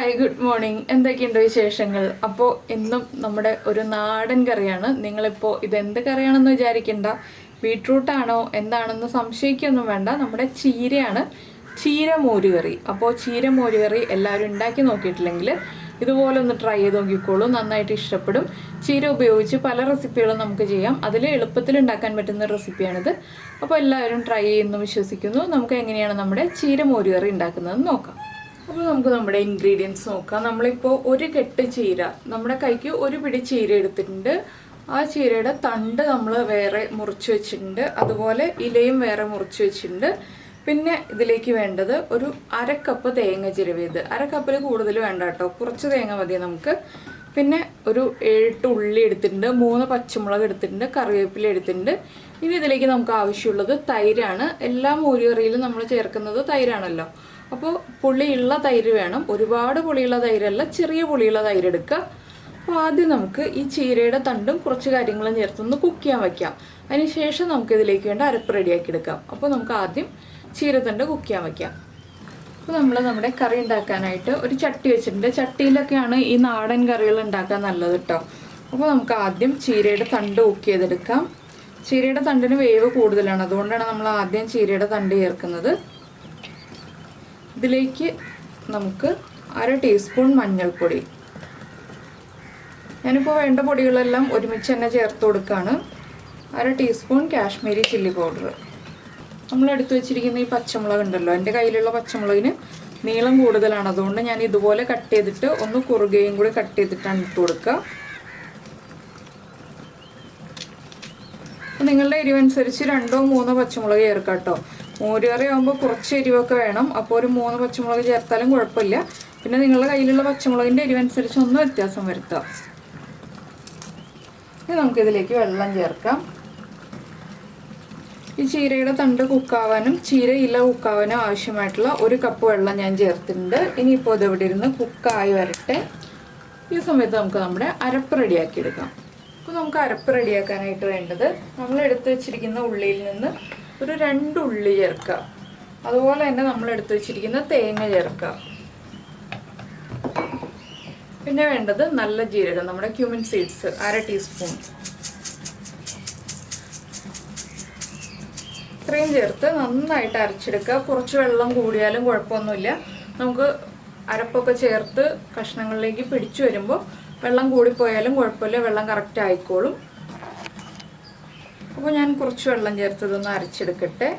Hi good morning. എന്തൊക്കെയുണ്ട് വിശേഷങ്ങൾ? അപ്പോൾ ഇന്നും നമ്മുടെ ഒരു നാടൻ കറിയാണ്. നിങ്ങളിപ്പോൾ ഇതെന്ത് കറിയാണെന്ന് വിചാരിക്കേണ്ട. ബീട്രൂട്ടാണോ എന്താണെന്ന് സംശയിക്കൊന്നും വേണ്ട. നമ്മുടെ ചീരയാണ്, ചീര മോരുകറി. അപ്പോൾ ചീര മോരുകറി എല്ലാവരും ഉണ്ടാക്കി നോക്കിയിട്ടില്ലെങ്കിൽ ഇതുപോലെ ഒന്ന് ട്രൈ ചെയ്ത് നോക്കിക്കോളൂ, നന്നായിട്ട് ഇഷ്ടപ്പെടും. ചീര ഉപയോഗിച്ച് പല റെസിപ്പികളും നമുക്ക് ചെയ്യാം. അതിൽ എളുപ്പത്തിൽ ഉണ്ടാക്കാൻ പറ്റുന്ന റെസിപ്പിയാണിത്. അപ്പോൾ എല്ലാവരും ട്രൈ ചെയ്യുന്നു വിശ്വസിക്കുന്നു. നമുക്ക് എങ്ങനെയാണ് നമ്മുടെ ചീര മോരുകറി ഉണ്ടാക്കുന്നതെന്ന് നോക്കാം. അപ്പോൾ നമുക്ക് നമ്മുടെ ഇൻഗ്രീഡിയൻസ് നോക്കാം. നമ്മളിപ്പോൾ ഒരു കെട്ട് ചീര, നമ്മുടെ കൈക്ക് ഒരു പിടി ചീര എടുത്തിട്ടുണ്ട്. ആ ചീരയുടെ തണ്ട് നമ്മൾ വേറെ മുറിച്ച് വെച്ചിട്ടുണ്ട്, അതുപോലെ ഇലയും വേറെ മുറിച്ച് വെച്ചിട്ടുണ്ട്. പിന്നെ ഇതിലേക്ക് വേണ്ടത് ഒരു അരക്കപ്പ് തേങ്ങ ചിരവിയത്. അരക്കപ്പിൽ കൂടുതൽ വേണ്ട കേട്ടോ, കുറച്ച് തേങ്ങ മതി നമുക്ക്. പിന്നെ ഒരു 7 ഉള്ളി എടുത്തിട്ടുണ്ട്, 3 പച്ചമുളക് എടുത്തിട്ടുണ്ട്, കറിവേപ്പില എടുത്തിട്ടുണ്ട്. ഇനി ഇതിലേക്ക് നമുക്ക് ആവശ്യമുള്ളത് തൈരാണ്. എല്ലാ മോരുകറിയിലും നമ്മൾ ചേർക്കുന്നത് തൈരാണല്ലോ. അപ്പോൾ പുളിയുള്ള തൈര് വേണം. ഒരുപാട് പുളിയുള്ള തൈരല്ല, ചെറിയ പുളിയുള്ള തൈര് എടുക്കുക. അപ്പോൾ ആദ്യം നമുക്ക് ഈ ചീരയുടെ തണ്ടും കുറച്ച് കാര്യങ്ങളും ചേർത്തൊന്ന് കുക്ക് ചെയ്യാൻ വയ്ക്കാം. അതിനുശേഷം നമുക്ക് ഇതിലേക്ക് വേണ്ട അരപ്പ് റെഡിയാക്കി എടുക്കാം. അപ്പോൾ നമുക്ക് ആദ്യം ചീരത്തണ്ട് കുക്ക് ചെയ്യാൻ വയ്ക്കാം. അപ്പോൾ നമ്മൾ നമ്മുടെ കറി ഉണ്ടാക്കാനായിട്ട് ഒരു ചട്ടി വെച്ചിട്ടുണ്ട്. ചട്ടിയിലൊക്കെയാണ് ഈ നാടൻ കറികൾ ഉണ്ടാക്കാൻ നല്ലത് കേട്ടോ. അപ്പോൾ നമുക്ക് ആദ്യം ചീരയുടെ തണ്ട് കുക്ക് ചെയ്തെടുക്കാം. ചീരയുടെ തണ്ടിന് വേവ് കൂടുതലാണ്, അതുകൊണ്ടാണ് നമ്മൾ ആദ്യം ചീരയുടെ തണ്ട് ചേർക്കുന്നത്. ഇതിലേക്ക് നമുക്ക് 1/2 ടീസ്പൂൺ മഞ്ഞൾപ്പൊടി. ഞാനിപ്പോൾ വേണ്ട പൊടികളെല്ലാം ഒരുമിച്ച് തന്നെ ചേർത്ത് കൊടുക്കുകയാണ്. 1/2 ടീസ്പൂൺ കാശ്മീരി ചില്ലി പൗഡർ. നമ്മൾ എടുത്തു വെച്ചിരിക്കുന്ന ഈ പച്ചമുളക് ഉണ്ടല്ലോ, എൻ്റെ കയ്യിലുള്ള പച്ചമുളകിന് നീളം കൂടുതലാണ്, അതുകൊണ്ട് ഞാൻ ഇതുപോലെ കട്ട് ചെയ്തിട്ട് ഒന്ന് കുറുകയും കൂടി കട്ട് ചെയ്തിട്ടാണ് ഇട്ട് കൊടുക്കുക. നിങ്ങളുടെ എരിവനുസരിച്ച് 2 or 3 പച്ചമുളക് ചേർക്കാം കേട്ടോ. മോരുകറി ആകുമ്പോൾ കുറച്ച് എരിവൊക്കെ വേണം, അപ്പോൾ ഒരു 3 പച്ചമുളക് ചേർത്താലും കുഴപ്പമില്ല. പിന്നെ നിങ്ങളുടെ കയ്യിലുള്ള പച്ചമുളകിൻ്റെ എരിവനുസരിച്ച് ഒന്ന് വ്യത്യാസം വരുത്താം. ഇനി നമുക്കിതിലേക്ക് വെള്ളം ചേർക്കാം. ഈ ചീരയുടെ തണ്ട് കുക്കാവാനും ചീര ഇല കുക്കാവാനും ആവശ്യമായിട്ടുള്ള 1 കപ്പ് വെള്ളം ഞാൻ ചേർത്തിട്ടുണ്ട്. ഇനിയിപ്പോൾ ഇതെവിടെ ഇരുന്ന് കുക്കായി വരട്ടെ. ഈ സമയത്ത് നമുക്ക് നമ്മുടെ അരപ്പ് റെഡിയാക്കി എടുക്കാം. അപ്പോൾ നമുക്ക് അരപ്പ് റെഡിയാക്കാനായിട്ട് വേണ്ടത്, നമ്മൾ എടുത്തു വെച്ചിരിക്കുന്ന ഉള്ളിയിൽ നിന്ന് ഒരു 2 ഉള്ളി ചേർക്കുക. അതുപോലെ തന്നെ നമ്മൾ എടുത്തു വെച്ചിരിക്കുന്ന തേങ്ങ ചേർക്കുക. പിന്നെ വേണ്ടത് നല്ല ജീരകം, നമ്മുടെ ക്യൂമിൻ സീഡ്സ് 1/2 ടീസ്പൂൺ. ഇത്രയും ചേർത്ത് നന്നായിട്ട് അരച്ചെടുക്കുക. കുറച്ച് വെള്ളം കൂടിയാലും കുഴപ്പമൊന്നുമില്ല. നമുക്ക് അരപ്പൊക്കെ ചേർത്ത് കഷ്ണങ്ങളിലേക്ക് പിടിച്ചു വരുമ്പോൾ വെള്ളം കൂടിപ്പോയാലും കുഴപ്പമില്ല, വെള്ളം കറക്റ്റ് ആയിക്കോളും. അപ്പോൾ ഞാൻ കുറച്ച് വെള്ളം ചേർത്തതൊന്ന് അരച്ചെടുക്കട്ടെ.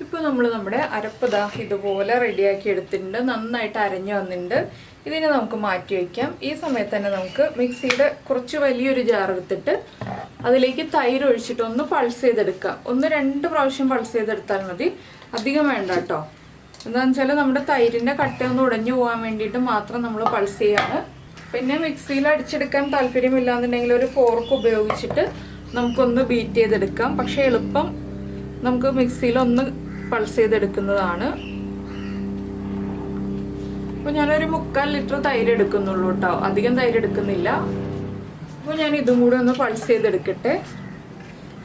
ഇപ്പോൾ നമ്മൾ നമ്മുടെ അരപ്പ് ദാ ഇതുപോലെ റെഡിയാക്കി എടുത്തിട്ടുണ്ട്, നന്നായിട്ട് അരഞ്ഞു വന്നിട്ടുണ്ട്. ഇതിനെ നമുക്ക് മാറ്റി വയ്ക്കാം. ഈ സമയത്ത് തന്നെ നമുക്ക് മിക്സിയുടെ കുറച്ച് വലിയൊരു ജാർ എടുത്തിട്ട് അതിലേക്ക് തൈര് ഒഴിച്ചിട്ട് ഒന്ന് പൾസ് ചെയ്തെടുക്കാം. 1-2 പ്രാവശ്യം പൾസ് ചെയ്തെടുത്താൽ മതി, അധികം വേണ്ട കേട്ടോ. എന്താണെന്ന് വെച്ചാൽ നമ്മുടെ തൈരിൻ്റെ കട്ടയൊന്ന് ഉടഞ്ഞു പോകാൻ വേണ്ടിയിട്ട് മാത്രം നമ്മൾ പൾസ് ചെയ്യാണ്. പിന്നെ മിക്സിയിൽ അടിച്ചെടുക്കാൻ താല്പര്യമില്ലാന്നുണ്ടെങ്കിൽ ഒരു ഫോർക്ക് ഉപയോഗിച്ചിട്ട് നമുക്കൊന്ന് ബീറ്റ് ചെയ്തെടുക്കാം. പക്ഷേ എളുപ്പം നമുക്ക് മിക്സിയിലൊന്ന് പൾസ് ചെയ്തെടുക്കുന്നതാണ്. അപ്പോൾ ഞാനൊരു 3/4 ലിറ്റർ തൈര് എടുക്കുന്നുള്ളൂ കേട്ടോ, അധികം തൈര് എടുക്കുന്നില്ല. അപ്പോൾ ഞാൻ ഇതും കൂടി ഒന്ന് പൾസ് ചെയ്തെടുക്കട്ടെ.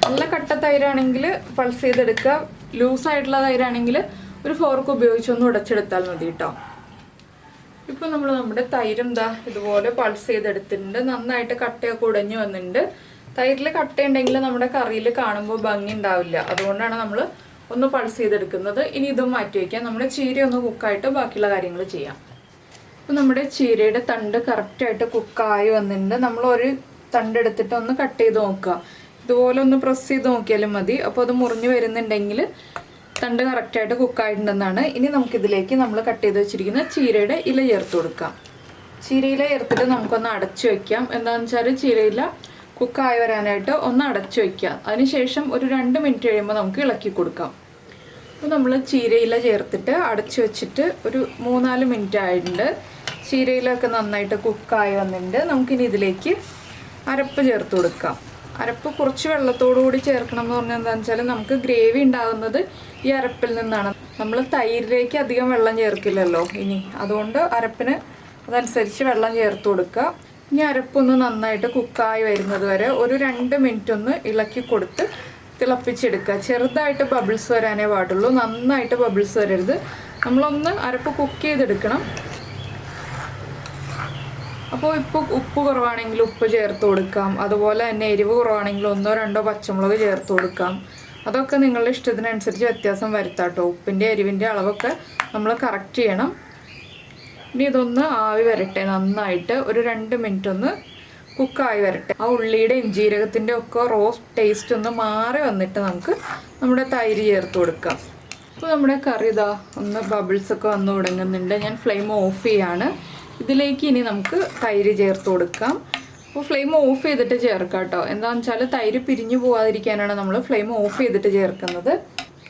നല്ല കട്ട തൈരാണെങ്കിൽ പൾസ് ചെയ്തെടുക്കുക, ലൂസായിട്ടുള്ള തൈരാണെങ്കിൽ ഒരു ഫോർക്ക് ഉപയോഗിച്ച് ഒന്ന് ഉടച്ചെടുത്താൽ മതി കേട്ടോ. ഇപ്പോൾ നമ്മൾ നമ്മുടെ തൈരും ദാ ഇതുപോലെ പൾസ് ചെയ്തെടുത്തിട്ടുണ്ട്. നന്നായിട്ട് കട്ടയൊക്കെ ഉടഞ്ഞു വന്നിട്ടുണ്ട്. തൈരിൽ കട്ടയുണ്ടെങ്കിൽ നമ്മുടെ കറിയിൽ കാണുമ്പോൾ ഭംഗി ഉണ്ടാവില്ല, അതുകൊണ്ടാണ് നമ്മൾ ഒന്ന് പൾസ് ചെയ്തെടുക്കുന്നത്. ഇനി ഇതും മാറ്റി വയ്ക്കാം. നമ്മുടെ ചീര ഒന്ന് കുക്കായിട്ട് ബാക്കിയുള്ള കാര്യങ്ങൾ ചെയ്യാം. അപ്പോൾ നമ്മുടെ ചീരയുടെ തണ്ട് കറക്റ്റായിട്ട് കുക്കായി വന്നിട്ടുണ്ട്. നമ്മൾ ഒരു തണ്ട് എടുത്തിട്ട് ഒന്ന് കട്ട് ചെയ്ത് നോക്കുക. ഇതുപോലെ ഒന്ന് പ്രസ് ചെയ്ത് നോക്കിയാലും മതി. അപ്പോൾ അത് മുറിഞ്ഞ് വരുന്നുണ്ടെങ്കിൽ തണ്ട് കറക്റ്റായിട്ട് കുക്കായിട്ടുണ്ടെന്നാണ്. ഇനി നമുക്കിതിലേക്ക് നമ്മൾ കട്ട് ചെയ്ത് വെച്ചിരിക്കുന്ന ചീരയുടെ ഇല ചേർത്ത് കൊടുക്കാം. ചീരയില ചേർത്തിട്ട് നമുക്കൊന്ന് അടച്ചു വയ്ക്കാം. എന്താണെന്ന് വെച്ചാൽ ചീരയില കുക്കായി വരാനായിട്ട് ഒന്ന് അടച്ചു വയ്ക്കാം. അതിനുശേഷം ഒരു 2 മിനിറ്റ് കഴിയുമ്പോൾ നമുക്ക് ഇളക്കി കൊടുക്കാം. അപ്പോൾ നമ്മൾ ചീരയില ചേർത്തിട്ട് അടച്ചു വെച്ചിട്ട് ഒരു 3-4 മിനിറ്റ് ആയിട്ടുണ്ട്. ചീരയിലൊക്കെ നന്നായിട്ട് കുക്കായി വന്നിട്ടുണ്ട്. നമുക്കിനി ഇതിലേക്ക് അരപ്പ് ചേർത്ത് കൊടുക്കാം. അരപ്പ് കുറച്ച് വെള്ളത്തോടു കൂടി ചേർക്കണം എന്ന് പറഞ്ഞാൽ എന്താണെന്ന് വെച്ചാൽ നമുക്ക് ഗ്രേവി ഉണ്ടാകുന്നത് ഈ അരപ്പിൽ നിന്നാണ്. നമ്മൾ തൈരിലേക്ക് അധികം വെള്ളം ചേർക്കില്ലല്ലോ ഇനി, അതുകൊണ്ട് അരപ്പിന് അതനുസരിച്ച് വെള്ളം ചേർത്ത് കൊടുക്കുക. ഇനി അരപ്പൊന്ന് നന്നായിട്ട് കുക്കായി വരുന്നത് വരെ ഒരു 2 മിനിറ്റ് ഒന്ന് ഇളക്കി കൊടുത്ത് തിളപ്പിച്ചെടുക്കുക. ചെറുതായിട്ട് ബബിൾസ് വരാനേ പാടുള്ളൂ, നന്നായിട്ട് ബബിൾസ് വരരുത്. നമ്മളൊന്ന് അരപ്പ് കുക്ക് ചെയ്തെടുക്കണം. അപ്പോൾ ഇപ്പോൾ ഉപ്പ് കുറവാണെങ്കിൽ ഉപ്പ് ചേർത്ത് കൊടുക്കാം. അതുപോലെ തന്നെ എരിവ് കുറവാണെങ്കിൽ 1-2 പച്ചമുളക് ചേർത്ത് കൊടുക്കാം. അതൊക്കെ നിങ്ങളുടെ ഇഷ്ടത്തിനനുസരിച്ച് വ്യത്യാസം വരുത്താം കേട്ടോ. ഉപ്പിൻ്റെ എരിവിൻ്റെ അളവൊക്കെ നമ്മൾ കറക്റ്റ് ചെയ്യണം. ഇനി ഇതൊന്ന് ആവി വരട്ടെ, നന്നായിട്ട് ഒരു 2 മിനിറ്റ് ഒന്ന് കുക്കായി വരട്ടെ. ആ ഉള്ളിയുടെയും ജീരകത്തിൻ്റെ ഒക്കെ റോസ്റ്റ് ടേസ്റ്റ് ഒന്ന് മാറി വന്നിട്ട് നമുക്ക് നമ്മുടെ തൈര് ചേർത്ത് കൊടുക്കാം. അപ്പോൾ നമ്മുടെ കറി ഇതാ ഒന്ന് ബബിൾസൊക്കെ വന്ന് തുടങ്ങുന്നുണ്ട്. ഞാൻ ഫ്ലെയിം ഓഫ് ചെയ്യാണ്. ഇതിലേക്ക് ഇനി നമുക്ക് തൈര് ചേർത്ത് കൊടുക്കാം. അപ്പോൾ ഫ്ലെയിം ഓഫ് ചെയ്തിട്ട് ചേർക്കാം കേട്ടോ. എന്താണെന്ന് വെച്ചാൽ തൈര് പിരിഞ്ഞു പോകാതിരിക്കാനാണ് നമ്മൾ ഫ്ലെയിം ഓഫ് ചെയ്തിട്ട് ചേർക്കുന്നത്.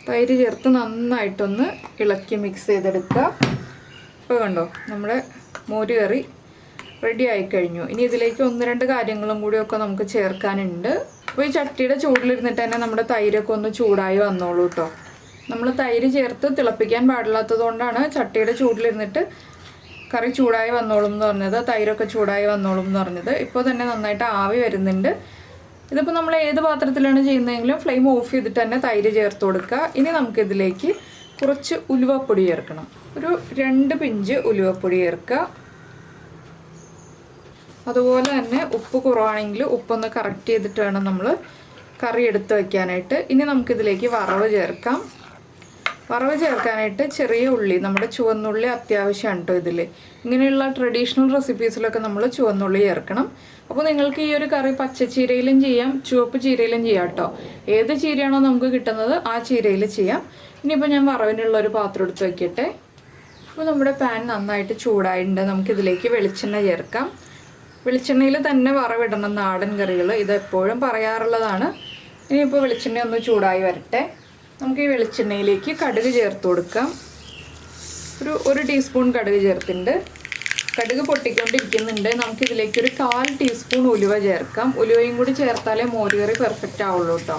തൈര് ചേർത്ത് നന്നായിട്ടൊന്ന് ഇളക്കി മിക്സ് ചെയ്തെടുക്കുക. ഇപ്പോൾ കണ്ടോ നമ്മുടെ മോര് കറി റെഡി ആയിക്കഴിഞ്ഞു. ഇനി ഇതിലേക്ക് 1-2 കാര്യങ്ങളും കൂടിയൊക്കെ നമുക്ക് ചേർക്കാനുണ്ട്. അപ്പോൾ ഈ ചട്ടിയുടെ ചൂടിലിരുന്നിട്ട് തന്നെ നമ്മുടെ തൈരൊക്കെ ഒന്ന് ചൂടായി വന്നോളൂ കേട്ടോ. നമ്മൾ തൈര് ചേർത്ത് തിളപ്പിക്കാൻ പാടില്ലാത്തത് കൊണ്ടാണ് ചട്ടിയുടെ ചൂടിലിരുന്നിട്ട് കറി ചൂടായി വന്നോളും എന്ന് പറഞ്ഞത്, തൈരൊക്കെ ചൂടായി വന്നോളും എന്ന് പറഞ്ഞത്. ഇപ്പോൾ തന്നെ നന്നായിട്ട് ആവി വരുന്നുണ്ട്. ഇതിപ്പോൾ നമ്മൾ ഏത് പാത്രത്തിലാണ് ചെയ്യുന്നതെങ്കിലും ഫ്ലെയിം ഓഫ് ചെയ്തിട്ട് തന്നെ തൈര് ചേർത്ത് കൊടുക്കുക. ഇനി നമുക്കിതിലേക്ക് കുറച്ച് ഉലുവപ്പൊടി ചേർക്കണം. ഒരു 2 പിഞ്ച് ഉലുവപ്പൊടി ചേർക്കുക. അതുപോലെ തന്നെ ഉപ്പ് കുറവാണെങ്കിൽ ഉപ്പൊന്ന് കറക്റ്റ് ചെയ്തിട്ട് വേണം നമ്മൾ കറി എടുത്ത് വയ്ക്കാനായിട്ട്. ഇനി നമുക്കിതിലേക്ക് വറവ് ചേർക്കാം. വറവ് ചേർക്കാനായിട്ട് ചെറിയ ഉള്ളി, നമ്മുടെ ചുവന്നുള്ളി അത്യാവശ്യമാണ് കേട്ടോ ഇതിൽ. ഇങ്ങനെയുള്ള ട്രഡീഷണൽ റെസിപ്പീസിലൊക്കെ നമ്മൾ ചുവന്നുള്ളി ചേർക്കണം. അപ്പോൾ നിങ്ങൾക്ക് ഈ ഒരു കറി പച്ചച്ചീരയിലും ചെയ്യാം, ചുവപ്പ് ചീരയിലും ചെയ്യാം കേട്ടോ. ഏത് ചീരയാണോ നമുക്ക് കിട്ടുന്നത് ആ ചീരയിൽ ചെയ്യാം. ഇനിയിപ്പോൾ ഞാൻ വറവിനുള്ളൊരു പാത്രം എടുത്ത് വയ്ക്കട്ടെ. അപ്പോൾ നമ്മുടെ പാൻ നന്നായിട്ട് ചൂടായിട്ടുണ്ട്. നമുക്കിതിലേക്ക് വെളിച്ചെണ്ണ ചേർക്കാം. വെളിച്ചെണ്ണയിൽ തന്നെ വറവിടണം നാടൻ കറികൾ, ഇതെപ്പോഴും പറയാറുള്ളതാണ്. ഇനിയിപ്പോൾ വെളിച്ചെണ്ണ ഒന്ന് ചൂടായി വരട്ടെ. നമുക്ക് ഈ വെളിച്ചെണ്ണയിലേക്ക് കടുക് ചേർത്ത് കൊടുക്കാം. ഒരു ടീസ്പൂൺ കടുക് ചേർത്തിട്ടുണ്ട്. കടുക് പൊട്ടിക്കൊണ്ടിരിക്കുന്നുണ്ട്. നമുക്കിതിലേക്ക് ഒരു 1/4 ടീസ്പൂൺ ഉലുവ ചേർക്കാം. ഉലുവയും കൂടി ചേർത്താലേ മോര് കറി പെർഫെക്റ്റ് ആവുള്ളൂ കേട്ടോ.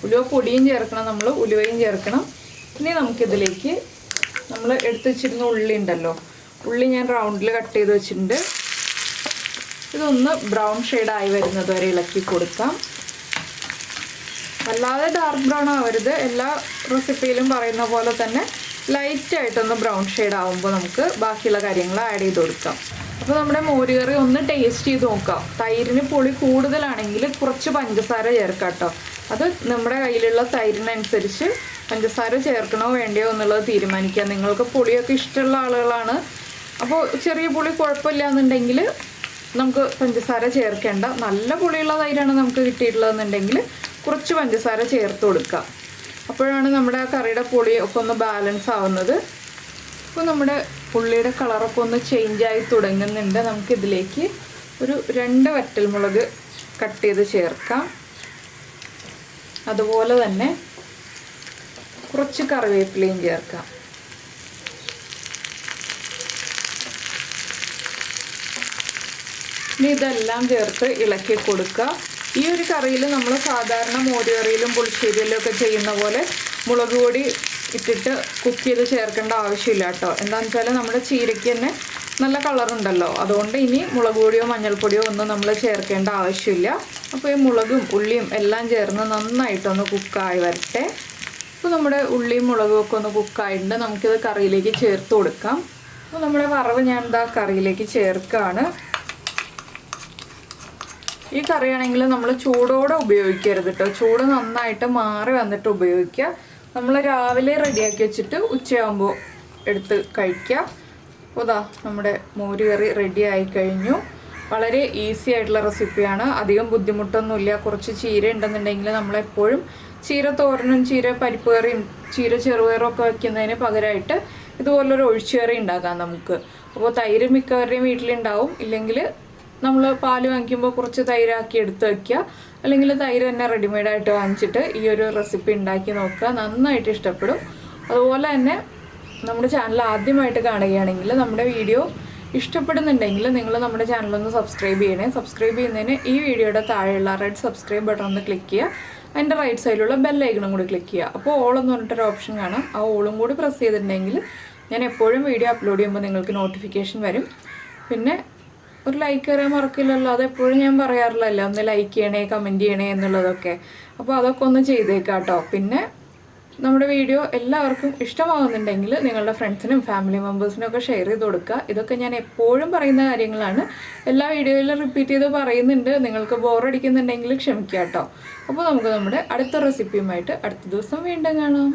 ഉലുവ പൊടിയും ചേർക്കണം, നമ്മൾ ഉലുവയും ചേർക്കണം. ഇനി നമുക്കിതിലേക്ക് നമ്മൾ എടുത്ത് വെച്ചിരുന്ന ഉള്ളി ഉണ്ടല്ലോ, ഉള്ളി ഞാൻ റൗണ്ടിൽ കട്ട് ചെയ്ത് വെച്ചിട്ടുണ്ട്. ഇതൊന്ന് ബ്രൗൺ ഷെയ്ഡായി വരുന്നത് വരെ ഇളക്കി കൊടുക്കാം. അല്ലാതെ ഡാർക്ക് ബ്രൗൺ ആവരുത്. എല്ലാ റെസിപ്പിയിലും പറയുന്ന പോലെ തന്നെ ലൈറ്റായിട്ടൊന്ന് ബ്രൗൺ ഷെയ്ഡ് ആകുമ്പോൾ നമുക്ക് ബാക്കിയുള്ള കാര്യങ്ങൾ ആഡ് ചെയ്ത് കൊടുക്കാം. അപ്പോൾ നമ്മുടെ മോര് കറി ഒന്ന് ടേസ്റ്റ് ചെയ്ത് നോക്കാം. തൈരിന് പുളി കൂടുതലാണെങ്കിൽ കുറച്ച് പഞ്ചസാര ചേർക്കാം കേട്ടോ. അത് നമ്മുടെ കയ്യിലുള്ള തൈരിനനുസരിച്ച് പഞ്ചസാര ചേർക്കണോ വേണ്ടയോ എന്നുള്ളത് തീരുമാനിക്കാം. നിങ്ങൾക്ക് പുളിയൊക്കെ ഇഷ്ടമുള്ള ആളുകളാണ്, അപ്പോൾ ചെറിയ പുളി കുഴപ്പമില്ല എന്നുണ്ടെങ്കിൽ നമുക്ക് പഞ്ചസാര ചേർക്കേണ്ട. നല്ല പുളിയുള്ള തൈരാണ് നമുക്ക് കിട്ടിയിട്ടുള്ളതെന്നുണ്ടെങ്കിൽ കുറച്ച് പഞ്ചസാര ചേർത്ത് കൊടുക്കുക. അപ്പോഴാണ് നമ്മുടെ ആ കറിയുടെ പുളി ഒക്കെ ഒന്ന് ബാലൻസ് ആവുന്നത്. അപ്പോൾ നമ്മുടെ ഉള്ളിയുടെ കളറൊക്കെ ഒന്ന് ചേഞ്ചായി തുടങ്ങുന്നുണ്ട്. നമുക്കിതിലേക്ക് ഒരു 2 വറ്റൽമുളക് കട്ട് ചെയ്ത് ചേർക്കാം. അതുപോലെ തന്നെ കുറച്ച് കറിവേപ്പിലയും ചേർക്കാം. ഇനി ഇതെല്ലാം ചേർത്ത് ഇളക്കി കൊടുക്കുക. ഈ ഒരു കറിയിൽ നമ്മൾ സാധാരണ മോര് കറിയിലും പുളിശ്ശേരിയിലും ഒക്കെ ചെയ്യുന്ന പോലെ മുളക് പൊടി ഇട്ടിട്ട് കുക്ക് ചെയ്ത് ചേർക്കേണ്ട ആവശ്യമില്ല കേട്ടോ. എന്താണെന്ന് വെച്ചാൽ നമ്മുടെ ചീരയ്ക്ക് തന്നെ നല്ല കളറുണ്ടല്ലോ, അതുകൊണ്ട് ഇനി മുളക് പൊടിയോ മഞ്ഞൾപ്പൊടിയോ ഒന്നും നമ്മൾ ചേർക്കേണ്ട ആവശ്യമില്ല. അപ്പോൾ ഈ മുളകും ഉള്ളിയും എല്ലാം ചേർന്ന് നന്നായിട്ടൊന്ന് കുക്കായി വരട്ടെ. അപ്പോൾ നമ്മുടെ ഉള്ളിയും മുളകും ഒക്കെ ഒന്ന് കുക്കായിട്ടുണ്ട്. നമുക്കിത് കറിയിലേക്ക് ചേർത്ത് കൊടുക്കാം. അപ്പോൾ നമ്മുടെ വറവ് ഞാൻ ഇതാ കറിയിലേക്ക് ചേർക്കുകയാണ്. ഈ കറിയാണെങ്കിൽ നമ്മൾ ചൂടോടെ ഉപയോഗിക്കരുത് കേട്ടോ. ചൂട് നന്നായിട്ട് മാറി വന്നിട്ട് ഉപയോഗിക്കുക. നമ്മൾ രാവിലെ റെഡിയാക്കി വെച്ചിട്ട് ഉച്ചയാകുമ്പോൾ എടുത്ത് കഴിക്കുക. അപ്പോൾ ഇതാ നമ്മുടെ മോര് കറി റെഡി ആയി കഴിഞ്ഞു. വളരെ ഈസി ആയിട്ടുള്ള റെസിപ്പിയാണ്, അധികം ബുദ്ധിമുട്ടൊന്നുമില്ല. കുറച്ച് ചീര ഉണ്ടെന്നുണ്ടെങ്കിൽ നമ്മളെപ്പോഴും ചീര തോരനും ചീര പരിപ്പ് കറിയും ചീര ചെറുപയറും ഒക്കെ വയ്ക്കുന്നതിന് പകരമായിട്ട് ഇതുപോലൊരു ഒഴിച്ചുകറി ഉണ്ടാക്കാം നമുക്ക്. അപ്പോൾ തൈര് മിക്കവരുടെയും വീട്ടിലുണ്ടാവും. ഇല്ലെങ്കിൽ നമ്മൾ പാല് വാങ്ങിക്കുമ്പോൾ കുറച്ച് തൈരാക്കി എടുത്ത് വയ്ക്കുക, അല്ലെങ്കിൽ തൈര് തന്നെ റെഡിമെയ്ഡായിട്ട് വാങ്ങിച്ചിട്ട് ഈ ഒരു റെസിപ്പി ഉണ്ടാക്കി നോക്കുക. നന്നായിട്ട് ഇഷ്ടപ്പെടും. അതുപോലെ തന്നെ നമ്മുടെ ചാനൽ ആദ്യമായിട്ട് കാണുകയാണെങ്കിൽ നമ്മുടെ വീഡിയോ ഇഷ്ടപ്പെടുന്നുണ്ടെങ്കിൽ നിങ്ങൾ നമ്മുടെ ചാനലൊന്ന് സബ്സ്ക്രൈബ് ചെയ്യണേ. സബ്സ്ക്രൈബ് ചെയ്യുന്നതിന് ഈ വീഡിയോയുടെ താഴെയുള്ള റെഡ് സബ്സ്ക്രൈബ് ബട്ടൺ ഒന്ന് ക്ലിക്ക് ചെയ്യുക. അതിൻ്റെ റൈറ്റ് സൈഡിലുള്ള ബെല്ലൈക്കണും കൂടി ക്ലിക്ക് ചെയ്യുക. അപ്പോൾ ഓൾ എന്ന് പറഞ്ഞിട്ടൊരു ഓപ്ഷൻ കാണാം. ആ ഓളും കൂടി പ്രസ് ചെയ്തിട്ടുണ്ടെങ്കിൽ ഞാൻ എപ്പോഴും വീഡിയോ അപ്ലോഡ് ചെയ്യുമ്പോൾ നിങ്ങൾക്ക് നോട്ടിഫിക്കേഷൻ വരും. പിന്നെ ഒരു ലൈക്ക് അറിയാൻ മറക്കില്ലല്ലോ, അതെപ്പോഴും ഞാൻ പറയാറില്ലല്ലോ, ഒന്ന് ലൈക്ക് ചെയ്യണേ കമൻറ്റ് ചെയ്യണേ എന്നുള്ളതൊക്കെ. അപ്പോൾ അതൊക്കെ ഒന്ന് ചെയ്തേക്കാം കേട്ടോ. പിന്നെ നമ്മുടെ വീഡിയോ എല്ലാവർക്കും ഇഷ്ടമാവുന്നുണ്ടെങ്കിൽ നിങ്ങളുടെ ഫ്രണ്ട്സിനും ഫാമിലി മെമ്പേഴ്സിനും ഒക്കെ ഷെയർ ചെയ്ത് കൊടുക്കുക. ഇതൊക്കെ ഞാൻ എപ്പോഴും പറയുന്ന കാര്യങ്ങളാണ്, എല്ലാ വീഡിയോയിലും റിപ്പീറ്റ് ചെയ്ത് പറയുന്നുണ്ട്. നിങ്ങൾക്ക് ബോറടിക്കുന്നുണ്ടെങ്കിൽ ക്ഷമിക്കുക കേട്ടോ. അപ്പോൾ നമുക്ക് നമ്മുടെ അടുത്ത റെസിപ്പിയുമായിട്ട് അടുത്ത ദിവസം വീണ്ടും കാണാം.